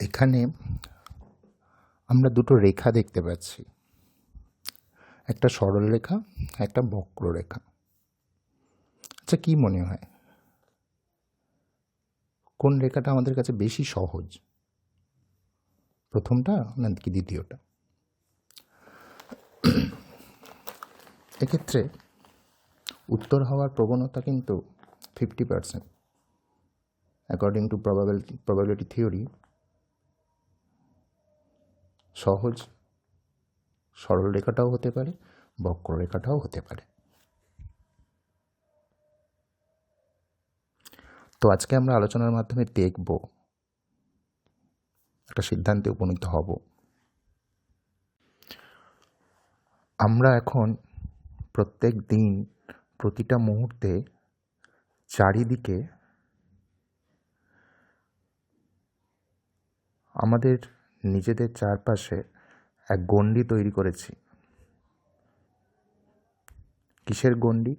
এখানে আমরা দুটো রেখা দেখতে পাচ্ছি, একটা সরল রেখা, একটা বক্ররেখা। আচ্ছা, কি মনে হয় কোন রেখাটা আমাদের কাছে বেশি সহজ, প্রথমটা নাকি দ্বিতীয়টা? এক্ষেত্রে উত্তর হওয়ার প্রবণতা কিন্তু 50%। অ্যাকর্ডিং টু প্রবাবিলিটি থিওরি, সহজ সরল রেখাটাও হতে পারে, বক্ররেখাটাও হতে পারে। তো আজকে আমরা আলোচনার মাধ্যমে দেখব, একটা সিদ্ধান্তে উপনীত হব। আমরা এখন প্রত্যেক দিন, প্রতিটা মুহূর্তে চারিদিকে আমাদের নিজেদের চারপাশে এক গণ্ডি তৈরি করেছি। কিসের গণ্ডি,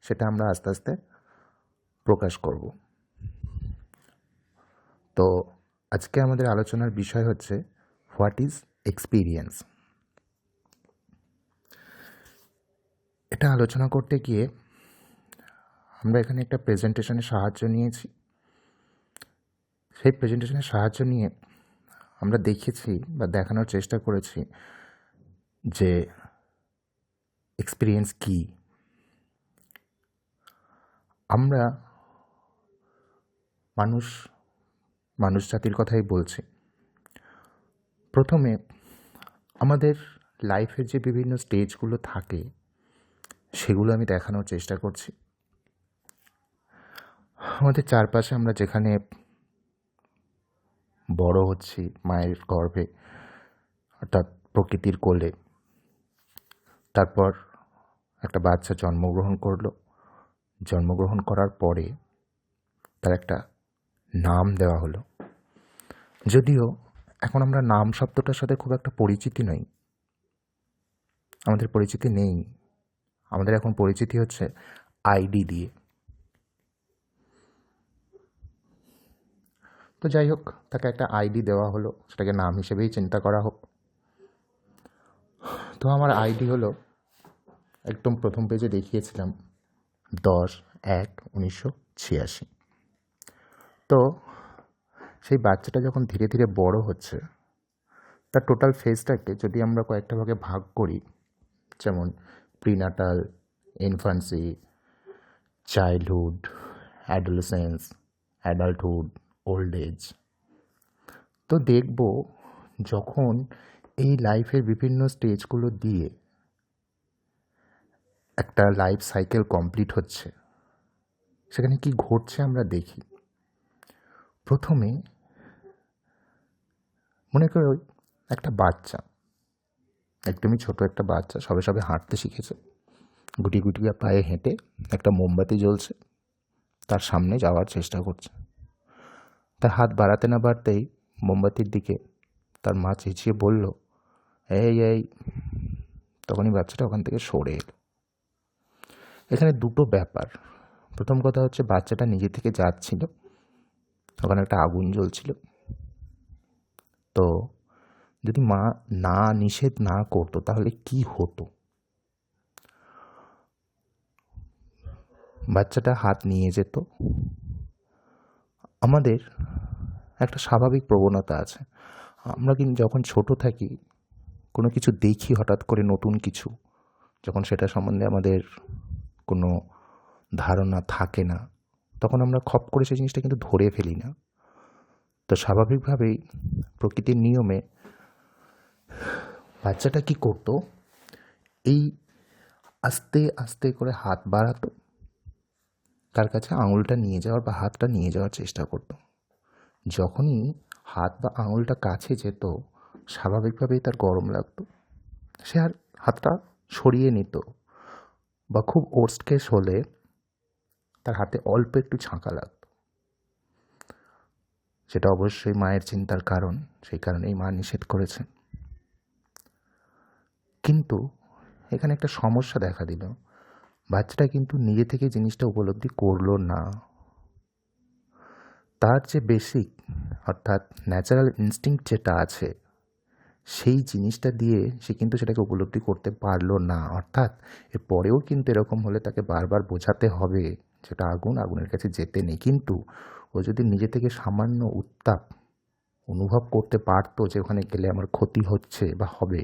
সেটা আমরা আস্তে আস্তে প্রকাশ করব। তো আজকে আমাদের আলোচনার বিষয় হচ্ছে হোয়াট ইজ এক্সপিরিয়েন্স। এটা আলোচনা করতে গিয়ে আমরা এখানে একটা প্রেজেন্টেশনের সাহায্য নিয়েছি। সেই প্রেজেন্টেশনের সাহায্য নিয়ে আমরা দেখেছি বা দেখানোর চেষ্টা করেছি যে এক্সপিরিয়েন্স কী। আমরা মানুষ জাতির কথাই বলছি। প্রথমে আমাদের লাইফের যে বিভিন্ন স্টেজগুলো থাকে সেগুলো আমি দেখানোর চেষ্টা করছি। আমাদের চারপাশে আমরা যেখানে বড় হচ্ছি মায়ের গর্ভে, অর্থাৎ প্রকৃতির কোলে, তারপর একটা বাচ্চা জন্মগ্রহণ করলো। জন্মগ্রহণ করার পরে তার একটা নাম দেওয়া হলো। যদিও এখন আমরা নাম শব্দটার সাথে খুব একটা পরিচিতি নই, আমাদের পরিচিতি নেই। আমাদের এখন পরিচিতি হচ্ছে আইডি দিয়ে। তো যাই হোক, তাকে একটা আইডি দেওয়া হলো, সেটাকে নাম হিসেবেই চিন্তা করা হোক। তো আমার আইডি হলো, একদম প্রথম পেজে দেখিয়েছিলাম, 10/1/1986। তো সেই বাচ্চাটা যখন ধীরে ধীরে বড় হচ্ছে, তার টোটাল ফেজটাকে যদি আমরা কয়েকটা ভাগে ভাগ করি, যেমন prenatal, infancy, childhood, adolescence, adulthood, old age, তো দেখব যখন এই লাইফের বিভিন্ন স্টেজগুলো দিয়ে একটা লাইফ সাইকেল কমপ্লিট হচ্ছে, সেখানে কি ঘটছে আমরা দেখি। প্রথমে মনে করো একটা বাচ্চা, একদমই ছোট একটা বাচ্চা, সবে সবে হাঁটতে শিখেছে। গুটি গুটিয়া পায়ে হেঁটে একটা মোমবাতি জ্বলছে, তার সামনে যাওয়ার চেষ্টা করছে। তার হাত বাড়াতে না বাড়তেই মোমবাতির দিকে তার মা চেঁচিয়ে বলল, এই এই। তখনই বাচ্চাটা ওখান থেকে সরে এলো। এখানে দুটো ব্যাপার। প্রথম কথা হচ্ছে, বাচ্চাটা নিজে থেকে যাচ্ছিল, ওখানে একটা আগুন জ্বলছিল। তো যদি মা না নিষেধ না করতো তাহলে কি হতো? বাচ্চাটা হাত নিয়ে যেত। আমাদের একটা স্বাভাবিক প্রবণতা আছে, আমরা কিন্তু যখন ছোট থাকি, কোনো কিছু দেখি হঠাৎ করে, নতুন কিছু, যখন সেটা সম্বন্ধে আমাদের কোনো ধারণা থাকে না, তখন আমরা খপ করে সেই জিনিসটা কিন্তু ধরে ফেলি না। তো স্বাভাবিকভাবেই প্রকৃতির নিয়মে বাচ্চাটা কি করতো, এই আস্তে আস্তে করে হাত বাড়াতো, তার কাছে আঙুলটা নিয়ে যাওয়ার বা হাতটা নিয়ে যাওয়ার চেষ্টা করতো। যখনই হাত বা আঙুলটা কাছে যেত, স্বাভাবিকভাবেই তার গরম লাগতো, সে আর হাতটা সরিয়ে নিত। বা খুব ওর্স্ট কেস হলে তার হাতে অল্প একটু ছাঁকা লাগতো। সেটা অবশ্যই মায়ের চিন্তার কারণ, সেই কারণেই মা নিষেধ করেছেন। কিন্তু এখানে একটা সমস্যা দেখা দিল, বাচ্চাটা কিন্তু নিজে থেকে জিনিসটা উপলব্ধি করলো না। তার যে বেসিক অর্থাৎ ন্যাচারাল ইনস্টিংক্ট যেটা আছে সেই জিনিসটা দিয়ে সে কিন্তু সেটাকে উপলব্ধি করতে পারলো না। অর্থাৎ এর পরেও কিন্তু এরকম হলে তাকে বারবার বোঝাতে হবে যেটা আগুন, আগুনের কাছে যেতে নেই। কিন্তু ও যদি নিজে থেকে সামান্য উত্তাপ অনুভব করতে পারতো যে ওখানে গেলে আমার ক্ষতি হচ্ছে বা হবে,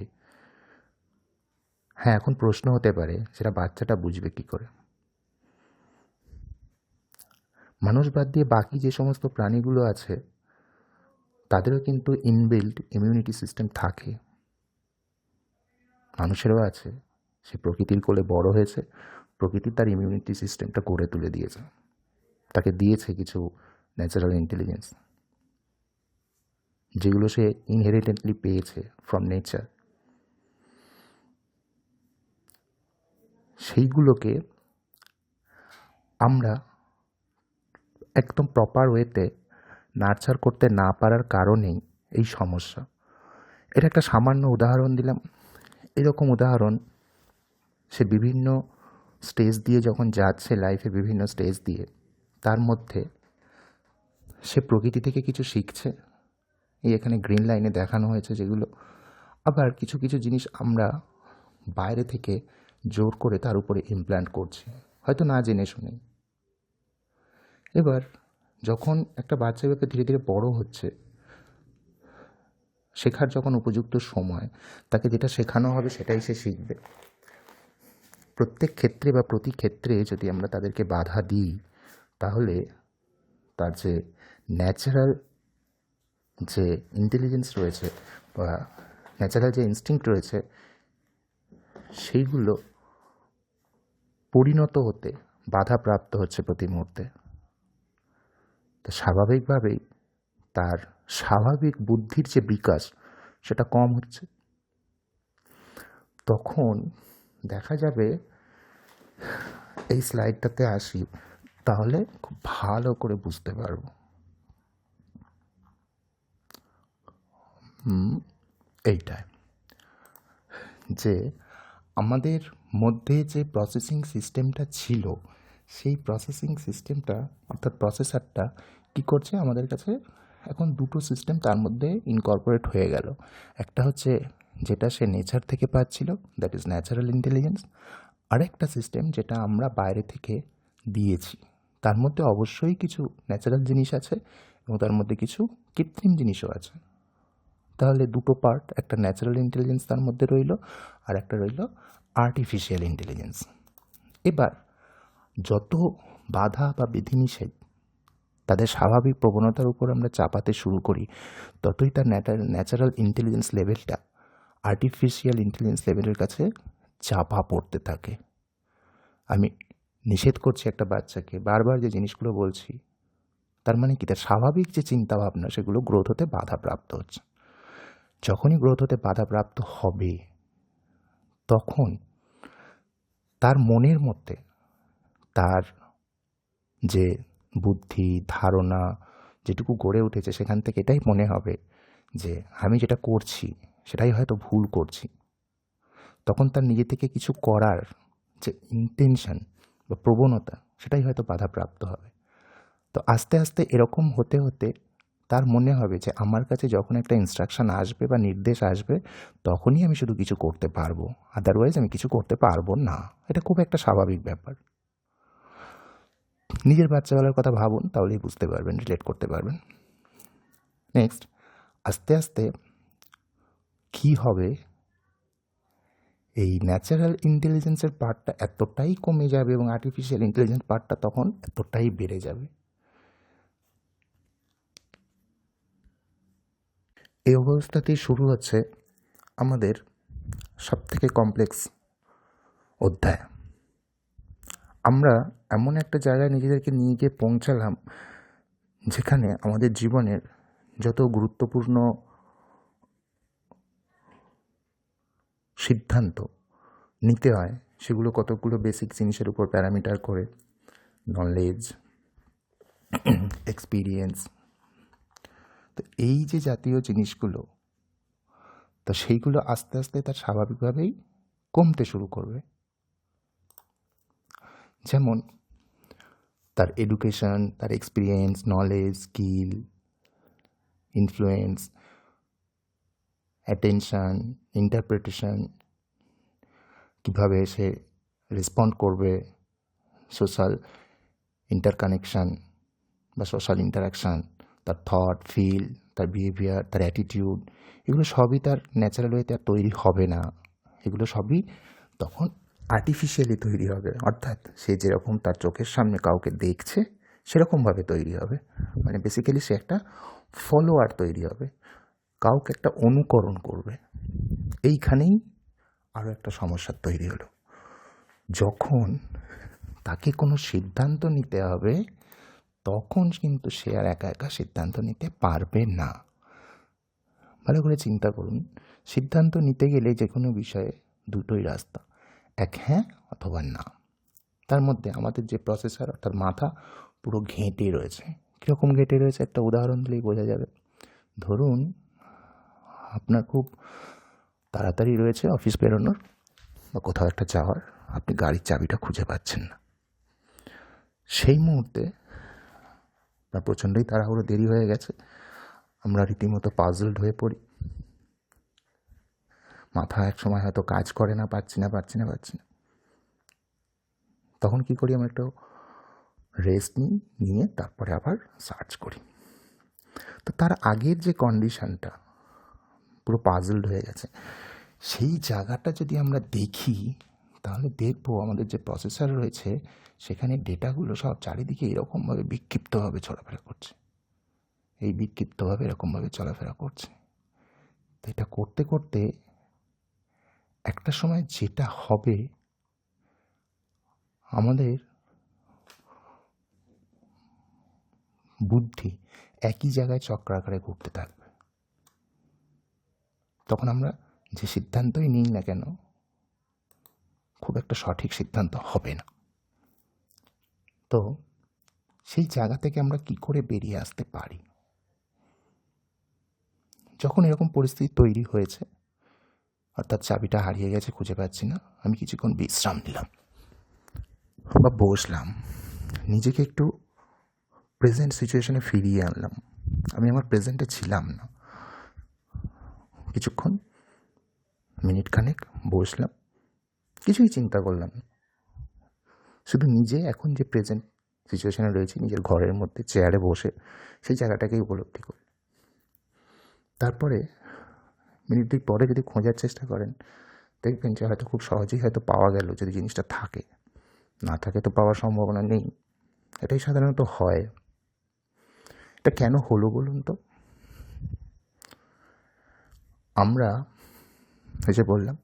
হ্যাঁ, এখন প্রশ্ন হতে পারে সেটা বাচ্চাটা বুঝবে কী করে। মানুষ বাদ দিয়ে বাকি যে সমস্ত প্রাণীগুলো আছে তাদেরও কিন্তু ইনবিল্ট ইমিউনিটি সিস্টেম থাকে। মানুষেরও আছে। সে প্রকৃতির কোলে বড় হয়েছে, প্রকৃতি তার ইমিউনিটি সিস্টেমটা গড়ে তুলে দিয়েছে, তাকে দিয়েছে কিছু ন্যাচারাল ইন্টেলিজেন্স যেগুলো সে ইনহেরিটেন্টলি পেয়েছে ফ্রম নেচার। সেইগুলোকে আমরা একদম প্রপার ওয়েতে নার্চার করতে না পারার কারণেই এই সমস্যা। এটা একটা সামান্য উদাহরণ দিলাম। এরকম উদাহরণ সে বিভিন্ন স্টেজ দিয়ে যখন যাচ্ছে লাইফে, বিভিন্ন স্টেজ দিয়ে, তার মধ্যে সে প্রকৃতি থেকে কিছু শিখছে। এই এখানে গ্রিন লাইনে দেখানো হয়েছে যেগুলো। আবার কিছু কিছু জিনিস আমরা বাইরে থেকে জোর করে তার উপরে ইমপ্ল্যান্ট করছি, হয়তো না জেনে শুনেই। এবার যখন একটা বাচ্চা এভাবে ধীরে ধীরে বড় হচ্ছে, শেখার যখন উপযুক্ত সময়, তাকে যেটা শেখানো হবে সেটাই সে শিখবে। প্রত্যেক ক্ষেত্রে বা প্রতি ক্ষেত্রে যদি আমরা তাদেরকে বাধা দিই, তাহলে তার যে ন্যাচারাল যে ইন্টেলিজেন্স রয়েছে বা ন্যাচারাল যে ইনস্টিংক্ট রয়েছে, সেইগুলো পরিণত হতে বাধাপ্রাপ্ত হচ্ছে প্রতি মুহূর্তে। তো স্বাভাবিকভাবেই তার স্বাভাবিক বুদ্ধির যে বিকাশ সেটা কম হচ্ছে। তখন দেখা যাবে, এই স্লাইডটাতে আসি, তাহলে খুব ভালো করে বুঝতে পারবো। এইটায় যে আমাদের মধ্যে যে প্রসেসিং সিস্টেমটা ছিল, সেই প্রসেসিং সিস্টেমটা অর্থাৎ প্রসেসরটা কী করছে, আমাদের কাছে এখন দুটো সিস্টেম তার মধ্যে ইনকর্পোরেট হয়ে গেল। একটা হচ্ছে যেটা সে নেচার থেকে পাচ্ছিল, দ্যাট ইজ ন্যাচারাল ইন্টেলিজেন্স। আরেকটা সিস্টেম যেটা আমরা বাইরে থেকে দিয়েছি। তার মধ্যে অবশ্যই কিছু ন্যাচারাল জিনিস আছে এবং তার মধ্যে কিছু কৃত্রিম জিনিসও আছে। তাহলে দুটো পার্ট, একটা ন্যাচারাল ইন্টেলিজেন্স তার মধ্যে রইল, আর একটা রইল আর্টিফিশিয়াল ইন্টেলিজেন্স। এবার যত বাধা বা বিধিনিষেধ তাদের স্বাভাবিক প্রবণতার উপর আমরা চাপাতে শুরু করি, ততই তার ন্যাচারাল ইন্টেলিজেন্স লেভেলটা আর্টিফিশিয়াল ইন্টেলিজেন্স লেভেলের কাছে চাপা পড়তে থাকে। আমি নিষেধ করছি একটা বাচ্চাকে, বারবার যে জিনিসগুলো বলছি, তার মানে কি, তার স্বাভাবিক যে চিন্তাভাবনা সেগুলো গ্রোথ হতে বাধাপ্রাপ্ত হচ্ছে। যখনই গ্রোথ হতে বাধাপ্রাপ্ত হবে, তখন তার মনের মধ্যে তার যে বুদ্ধি ধারণা যেটুকু গড়ে উঠেছে, সেখান থেকে এটাই মনে হবে যে আমি যেটা করছি সেটাই হয়তো ভুল করছি। তখন তার নিজে থেকে কিছু করার যে ইন্টেনশন বা প্রবণতা, সেটাই হয়তো বাধাপ্রাপ্ত হবে। তো আস্তে আস্তে এরকম হতে হতে তার মনে হবে যে আমার কাছে যখন একটা ইনস্ট্রাকশন আসবে বা নির্দেশ আসবে, তখনই আমি শুধু কিছু করতে পারবো, আদারওয়াইজ আমি কিছু করতে পারবো না। এটা খুব একটা স্বাভাবিক ব্যাপার। নিজের বাচ্চাবেলার কথা ভাবুন, তাহলেই বুঝতে পারবেন, রিলেট করতে পারবেন। নেক্সট, আস্তে আস্তে কী হবে, এই ন্যাচারাল ইন্টেলিজেন্সের পার্টটা এতটাই কমে যাবে এবং আর্টিফিশিয়াল ইন্টেলিজেন্স পার্টটা তখন এতটাই বেড়ে যাবে। এই অবস্থাতেই শুরু হচ্ছে আমাদের সবথেকে কমপ্লেক্স অধ্যায়। আমরা এমন একটা জায়গায় নিজেদেরকে নিয়ে গিয়ে পৌঁছালাম যেখানে আমাদের জীবনের যত গুরুত্বপূর্ণ সিদ্ধান্ত নিতে হয়, সেগুলো কতগুলো বেসিক জিনিসের উপর প্যারামিটার করে, নলেজ, এক্সপিরিয়েন্স। তো এই যে জাতীয় জিনিসগুলো, তো সেইগুলো আস্তে আস্তে তার স্বাভাবিকভাবেই কমতে শুরু করবে। যেমন তার এডুকেশন, তার experience, knowledge, skill, influence, attention, interpretation, কীভাবে সে রেসপন্ড করবে, সোশ্যাল ইন্টারকানেকশান বা সোশ্যাল ইন্টারাকশান, তার থট, ফিল, তার বিহেভিয়ার, তার অ্যাটিটিউড, এগুলো সবই তার ন্যাচারাল ওয়েতে আর তৈরি হবে না। এগুলো সবই তখন আর্টিফিশিয়ালি তৈরি হবে, অর্থাৎ সে যেরকম তার চোখের সামনে কাউকে দেখছে সেরকমভাবে তৈরি হবে। মানে বেসিক্যালি সে একটা ফলোয়ার তৈরি হবে, কাউকে একটা অনুকরণ করবে। এইখানেই আরও একটা সমস্যার তৈরি হলো। যখন তাকে কোনো সিদ্ধান্ত নিতে হবে তখন কিন্তু সে আর একা একা সিদ্ধান্ত নিতে পারবে না। ভালো করে চিন্তা করুন, সিদ্ধান্ত নিতে গেলে যে কোনো বিষয়ে দুটোই রাস্তা, এক হ্যাঁ অথবা না। তার মধ্যে আমাদের যে প্রসেসর অর্থাৎ মাথা পুরো ঘেঁটে রয়েছে। কীরকম ঘেঁটে রয়েছে একটা উদাহরণ দিলেই বোঝা যাবে। ধরুন আপনার খুব তাড়াতাড়ি রয়েছে অফিস বেরোনোর বা কোথাও একটা যাওয়ার, আপনি গাড়ির চাবিটা খুঁজে পাচ্ছেন না। সেই মুহূর্তে আপনার প্রচণ্ডই তাড়াহুড়ো, দেরি হয়ে গেছে, আমরা রীতিমতো পাজলড হয়ে পড়ি। মাথা এক সময় হয়তো কাজ করে না, পাচ্ছি না। তখন কি করি, আমরা একটু রেস্ট নিয়ে তারপরে আবার সার্চ করি। তো তার আগের যে কন্ডিশনটা পুরো পাজলড হয়ে গেছে, সেই জায়গাটা যদি আমরা দেখি তাহলে দেখবো আমাদের যে প্রসেসর রয়েছে সেখানে ডেটাগুলো সব চারিদিকে এরকমভাবে বিক্ষিপ্তভাবে চলাফেরা করছে, এরকমভাবে চলাফেরা করছে। তো এটা করতে করতে একটা সময় যেটা হবে, আমাদের বুদ্ধি একই জায়গায় চক্রাকারে ঘুরতে থাকবে। তখন আমরা যে সিদ্ধান্তই নিই না কেন খুব একটা সঠিক সিদ্ধান্ত হবে না। তো সেই জায়গা থেকে আমরা কি করে বেরিয়ে আসতে পারি? যখন এরকম পরিস্থিতি তৈরি হয়েছে, অর্থাৎ চাবিটা হারিয়ে গেছে, খুঁজে পাচ্ছি না, আমি কিছুক্ষণ বিশ্রাম নিলাম বা বসলাম, নিজেকে একটু প্রেজেন্ট সিচুয়েশনে ফিরিয়ে আনলাম। আমি আমার প্রেজেন্টে ছিলাম না। কিছুক্ষণ, মিনিট খানেক বসলাম, কিছুই চিন্তা করলাম না, শুধু নিজে এখন যে প্রেজেন্ট সিচুয়েশনে রয়েছি, নিজের ঘরের মধ্যে চেয়ারে বসে সেই জায়গাটাকেই উপলব্ধি করি। তারপরে মিনিট দুই পরে যদি খোঁজার চেষ্টা করেন, দেখবেন যে হয়তো খুব সহজেই হয়তো পাওয়া গেল, যদি জিনিসটা থাকে। না থাকে তো পাওয়ার সম্ভাবনা নেই। এটাই সাধারণত হয়। এটা কেন হলো বলুন তো? আমরা এই যে বললাম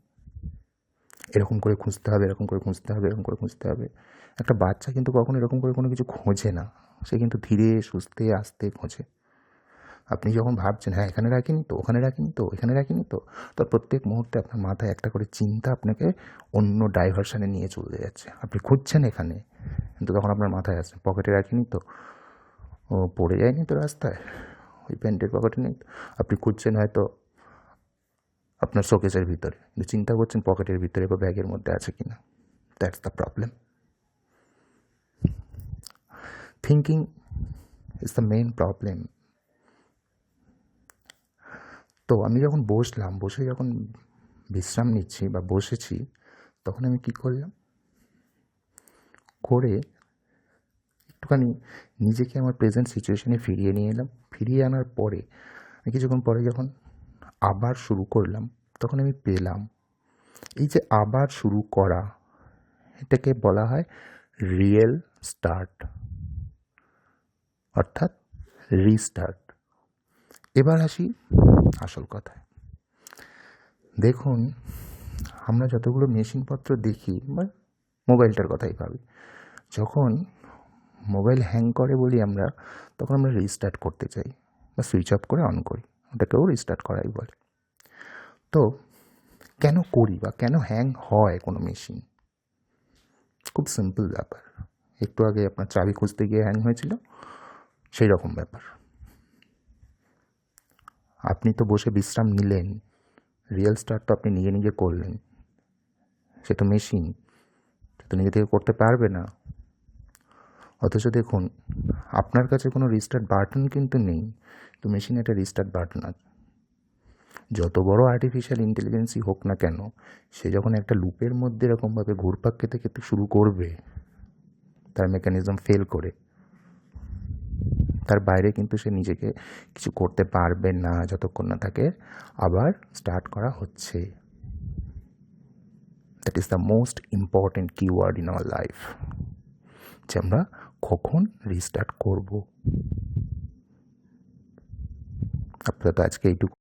এরকম করে খুঁজতে হবে, একটা বাচ্চা কিন্তু কখনো এরকম করে কোনো কিছু খোঁজে না। সে কিন্তু ধীরে সুস্থে আস্তে খোঁজে। আপনি যখন ভাবছেন হ্যাঁ এখানে রাখিনি তো, ওখানে রাখিনি তো, এখানে রাখিনি তো, তার প্রত্যেক মুহূর্তে আপনার মাথায় একটা করে চিন্তা আপনাকে অন্য ডাইভারশানে নিয়ে চলে যাচ্ছে। আপনি খুঁজছেন এখানে, কিন্তু তখন আপনার মাথায় আসছে পকেটে রাখিনি তো, ও পড়ে যায়নি তো রাস্তায়, ওই প্যান্টের পকেটে নেই তো। আপনি খুঁজছেন হয়তো আপনার শোকেসের ভিতরে, কিন্তু চিন্তা করছেন পকেটের ভিতরে বা ব্যাগের মধ্যে আছে কিনা। That's the problem. Thinking is the main problem. তো আমি যখন বসলাম, বসে যখন বিশ্রাম নিচ্ছি বা বসেছি, তখন আমি কী করলাম, করে একটুখানি নিজেকে আমার প্রেজেন্ট সিচুয়েশনে ফিরিয়ে নিয়ে এলাম। ফিরিয়ে আনার পরে কিছুক্ষণ পরে যখন আবার শুরু করলাম, তখন আমি পেলাম এই যে আবার শুরু করা, এটাকে বলা হয় রিয়েল স্টার্ট, অর্থাৎ রিস্টার্ট। এবার আসি আসল কথায়। দেখুন, আমরা যতগুলো মেশিনপত্র দেখি বা মোবাইলটার কথাই ভাবি, যখন মোবাইল হ্যাং করে বলি আমরা, তখন আমরা রিস্টার্ট করতে চাই বা সুইচ অফ করে অন করি, ওটাকেও রিস্টার্ট করাই বলে। তো কেন করি বা কেন হ্যাং হয় কোনো মেশিন? খুব সিম্পল ব্যাপার। একটু আগে আপনার চাবি খুঁজতে গিয়ে হ্যাং হয়েছিল, সেই রকম ব্যাপার। আপনি তো বসে বিশ্রাম নিলেন, রিয়েল স্টার্ট তো আপনি নিজে করলেন, সে তো মেশিন, সে তো নিজে থেকে করতে পারবে না। অথচ দেখুন, আপনার কাছে কোনো রিস্টার্ট বাটন কিন্তু নেই, তো মেশিনে একটা রিস্টার্ট বাটন আছে। যত বড় আর্টিফিশিয়াল ইন্টেলিজেন্সই হোক না কেন, সে যখন একটা লুপের মধ্যে এরকমভাবে ঘুরপাক খেতে খেতে শুরু করবে, তার মেকানিজম ফেল করে, তার বাইরে কিন্তু সে নিজেকে কিছু করতে পারবে না যতক্ষণ না তাকে আবার স্টার্ট করা হচ্ছে। That is the most important keyword in our life, যে আমরা কখন রিস্টার্ট করব। আপাতত আজকে এইটুকু।